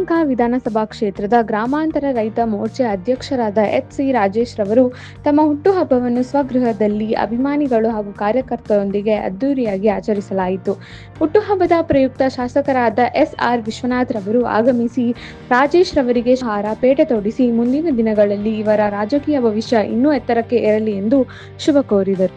ಯಲಹಂಕ ವಿಧಾನಸಭಾ ಕ್ಷೇತ್ರದ ಗ್ರಾಮಾಂತರ ರೈತ ಮೋರ್ಚಾ ಅಧ್ಯಕ್ಷರಾದ ಎಚ್.ಸಿ. ರಾಜೇಶ್ ರವರು ತಮ್ಮ ಹುಟ್ಟುಹಬ್ಬವನ್ನು ಸ್ವಗೃಹದಲ್ಲಿ ಅಭಿಮಾನಿಗಳು ಹಾಗೂ ಕಾರ್ಯಕರ್ತರೊಂದಿಗೆ ಅದ್ದೂರಿಯಾಗಿ ಆಚರಿಸಲಾಯಿತು. ಹುಟ್ಟುಹಬ್ಬದ ಪ್ರಯುಕ್ತ ಶಾಸಕರಾದ ಎಸ್.ಆರ್. ವಿಶ್ವನಾಥ್ ರವರು ಆಗಮಿಸಿ ರಾಜೇಶ್ ರವರಿಗೆ ಹಾರ ಪೇಟೆ ತೊಡಿಸಿ ಮುಂದಿನ ದಿನಗಳಲ್ಲಿ ಇವರ ರಾಜಕೀಯ ಭವಿಷ್ಯ ಇನ್ನೂ ಎತ್ತರಕ್ಕೆ ಏರಲಿ ಎಂದು ಶುಭ ಕೋರಿದರು.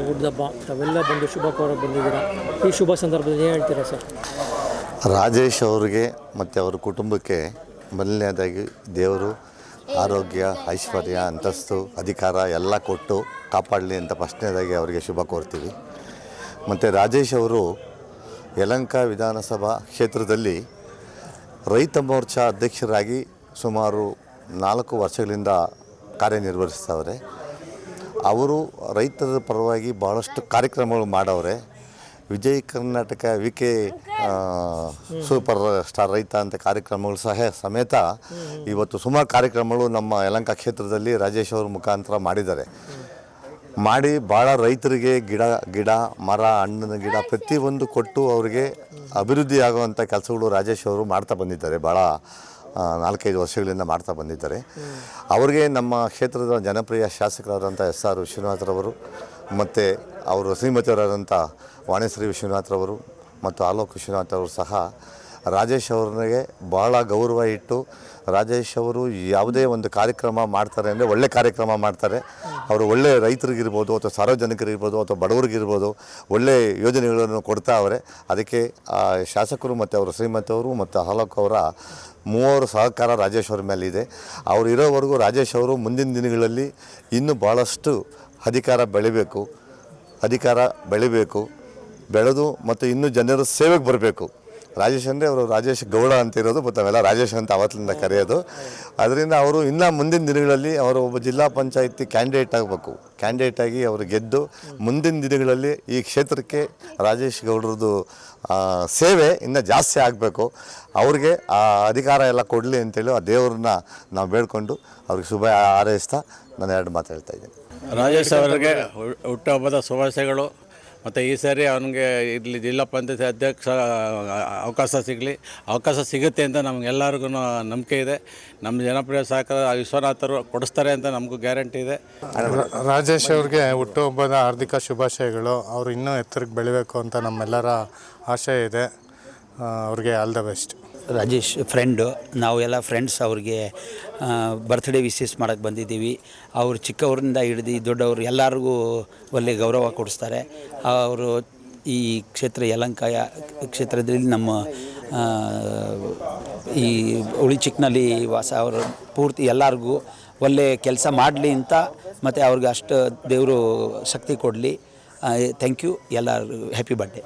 ಹುಟ್ಟಿದಬ್ಬ ತಾವೆಲ್ಲ ಬಂದು ಶುಭ ಕೋರ ಬಂದಿದ್ದೀರಾ. ಈ ಶುಭ ಸಂದರ್ಭದಲ್ಲಿ ಏನು ಹೇಳ್ತೀರಾ ಸರ್? ರಾಜೇಶ್ ಅವರಿಗೆ ಮತ್ತು ಅವರ ಕುಟುಂಬಕ್ಕೆ ಮೊದಲನೇದಾಗಿ ದೇವರು ಆರೋಗ್ಯ, ಐಶ್ವರ್ಯ, ಅಂತಸ್ತು, ಅಧಿಕಾರ ಎಲ್ಲ ಕೊಟ್ಟು ಕಾಪಾಡಲಿ ಅಂತ ಫಸ್ಟ್ನೇದಾಗಿ ಅವರಿಗೆ ಶುಭ ಕೋರ್ತೀವಿ. ಮತ್ತು ರಾಜೇಶ್ ಅವರು ಯಲಹಂಕ ವಿಧಾನಸಭಾ ಕ್ಷೇತ್ರದಲ್ಲಿ ರೈತ ಮೋರ್ಚಾ ಅಧ್ಯಕ್ಷರಾಗಿ ಸುಮಾರು 4 ವರ್ಷಗಳಿಂದ ಕಾರ್ಯನಿರ್ವಹಿಸ್ತವ್ರೆ. ಅವರು ರೈತರ ಪರವಾಗಿ ಭಾಳಷ್ಟು ಕಾರ್ಯಕ್ರಮಗಳು ಮಾಡವ್ರೆ. Vijay Karnataka VK. Super star ರೈತ ಅಂತ ಕಾರ್ಯಕ್ರಮಗಳು ಸಮೇತ ಇವತ್ತು ಸುಮಾರು ಕಾರ್ಯಕ್ರಮಗಳು ನಮ್ಮ ಯಲಹಂಕ ಕ್ಷೇತ್ರದಲ್ಲಿ ರಾಜೇಶ್ ಅವ್ರ ಮುಖಾಂತರ ಮಾಡಿದ್ದಾರೆ. ಮಾಡಿ ಭಾಳ ರೈತರಿಗೆ ಗಿಡ ಮರ, ಹಣ್ಣಿನ ಗಿಡ ಪ್ರತಿಯೊಂದು ಕೊಟ್ಟು ಅವರಿಗೆ ಅಭಿವೃದ್ಧಿ ಆಗುವಂಥ ಕೆಲಸಗಳು ರಾಜೇಶ್ ಅವರು ಮಾಡ್ತಾ ಬಂದಿದ್ದಾರೆ. ಭಾಳ 4-5 ವರ್ಷಗಳಿಂದ ಮಾಡ್ತಾ ಬಂದಿದ್ದಾರೆ. ಅವರಿಗೆ ನಮ್ಮ ಕ್ಷೇತ್ರದ ಜನಪ್ರಿಯ ಶಾಸಕರಾದಂಥ ಎಸ್.ಆರ್. ವಿಶ್ವನಾಥ್ರವರು ಮತ್ತು ಅವರು ಶ್ರೀಮತಿಯವರಾದಂಥ ವಾಣಿಶ್ರೀ ವಿಶ್ವನಾಥ್ರವರು ಮತ್ತು ಆಲೋಕ್ ವಿಶ್ವನಾಥ್ ಅವರು ಸಹ ರಾಜೇಶ್ ಅವ್ರಿಗೆ ಭಾಳ ಗೌರವ ಇಟ್ಟು, ರಾಜೇಶ್ ಅವರು ಯಾವುದೇ ಒಂದು ಕಾರ್ಯಕ್ರಮ ಮಾಡ್ತಾರೆ ಅಂದರೆ ಒಳ್ಳೆ ಕಾರ್ಯಕ್ರಮ ಮಾಡ್ತಾರೆ. ಅವರು ಒಳ್ಳೆ ರೈತರಿಗಿರ್ಬೋದು ಅಥವಾ ಸಾರ್ವಜನಿಕರಿರ್ಬೋದು ಅಥವಾ ಬಡವರಿಗಿರ್ಬೋದು ಒಳ್ಳೆ ಯೋಜನೆಗಳನ್ನು ಕೊಡ್ತಾ ಅವರೇ. ಅದಕ್ಕೆ ಶಾಸಕರು ಮತ್ತು ಅವರು ಶ್ರೀಮತಿಯವರು ಮತ್ತು ಆಲೋಕ್ ಅವರ 3 ಸಹಕಾರ ರಾಜೇಶ್ ಅವ್ರ ಮೇಲೆ ಇದೆ. ಅವರು ಇರೋವರೆಗೂ ರಾಜೇಶ್ ಅವರು ಮುಂದಿನ ದಿನಗಳಲ್ಲಿ ಇನ್ನೂ ಭಾಳಷ್ಟು ಅಧಿಕಾರ ಬೆಳೆದು ಮತ್ತು ಇನ್ನೂ ಜನರ ಸೇವೆಗೆ ಬರಬೇಕು. ರಾಜೇಶ್ ಅಂದರೆ ಅವರು ರಾಜೇಶ್ ಗೌಡ ಅಂತ ಇರೋದು, ಮತ್ತು ಅವೆಲ್ಲ ರಾಜೇಶ್ ಅಂತ ಅವತ್ತಿನಿಂದ ಕರೆಯೋದು. ಅದರಿಂದ ಅವರು ಇನ್ನೂ ಮುಂದಿನ ದಿನಗಳಲ್ಲಿ ಅವರು ಒಬ್ಬ ಜಿಲ್ಲಾ ಪಂಚಾಯತಿ ಕ್ಯಾಂಡಿಡೇಟ್ ಆಗಿ ಅವರು ಗೆದ್ದು ಮುಂದಿನ ದಿನಗಳಲ್ಲಿ ಈ ಕ್ಷೇತ್ರಕ್ಕೆ ರಾಜೇಶ್ ಗೌಡ್ರದ್ದು ಸೇವೆ ಇನ್ನೂ ಜಾಸ್ತಿ ಆಗಬೇಕು. ಅವ್ರಿಗೆ ಆ ಅಧಿಕಾರ ಎಲ್ಲ ಕೊಡಲಿ ಅಂತೇಳಿ ಆ ದೇವ್ರನ್ನ ನಾವು ಬೇಡ್ಕೊಂಡು ಅವ್ರಿಗೆ ಶುಭ ಹಾರೈಸ್ತಾ ನಾನು 2 ಮಾತು ಹೇಳ್ತಾ ಇದ್ದೀನಿ. ರಾಜೇಶ್ ಅವರಿಗೆ ಹುಟ್ಟುಹಬ್ಬದ ಶುಭಾಶಯಗಳು. ಮತ್ತು ಈ ಸಾರಿ ಅವನಿಗೆ ಇಲ್ಲಿ ಜಿಲ್ಲಾ ಪಂಚಾಯತ್ ಅಧ್ಯಕ್ಷ ಅವಕಾಶ ಸಿಗುತ್ತೆ ಅಂತ ನಮಗೆಲ್ಲರಿಗೂ ನಂಬಿಕೆ ಇದೆ. ನಮ್ಮ ಜನಪ್ರಿಯ ಶಾಸಕ ವಿಶ್ವನಾಥರು ಕೊಡಿಸ್ತಾರೆ ಅಂತ ನಮಗೂ ಗ್ಯಾರಂಟಿ ಇದೆ. ರಾಜೇಶ್ ಅವ್ರಿಗೆ ಹುಟ್ಟುಹಬ್ಬದ ಹಾರ್ದಿಕ ಶುಭಾಶಯಗಳು. ಅವರು ಇನ್ನೂ ಎತ್ತರಕ್ಕೆ ಬೆಳಿಬೇಕು ಅಂತ ನಮ್ಮೆಲ್ಲರ ಆಶಯ ಇದೆ. ಅವ್ರಿಗೆ all the best. Rajesh friend, ನಾವು ಎಲ್ಲ ಫ್ರೆಂಡ್ಸ್. ಅವ್ರಿಗೆ ಬರ್ತ್ಡೇ ವಿಶೇಷ ಮಾಡೋಕ್ಕೆ ಬಂದಿದ್ದೀವಿ. ಅವರು ಚಿಕ್ಕವರಿಂದ ಹಿಡಿದು ದೊಡ್ಡವರು ಎಲ್ಲರಿಗೂ ಒಳ್ಳೆ ಗೌರವ ಕೊಡಿಸ್ತಾರೆ. ಅವರು ಈ ಕ್ಷೇತ್ರ ಯಲಹಂಕ ಕ್ಷೇತ್ರದಲ್ಲಿ ನಮ್ಮ ಈ ಉಳಿ ಚಿಕ್ಕನಲ್ಲಿ ವಾಸ ಅವರು ಪೂರ್ತಿ ಎಲ್ಲರಿಗೂ ಒಳ್ಳೆ ಕೆಲಸ ಮಾಡಲಿ ಅಂತ, ಮತ್ತು ಅವ್ರಿಗೆ ಅಷ್ಟು ದೇವರು ಶಕ್ತಿ ಕೊಡಲಿ. Thank you. ಎಲ್ಲರಿಗೂ ಹ್ಯಾಪಿ ಬರ್ಡೇ.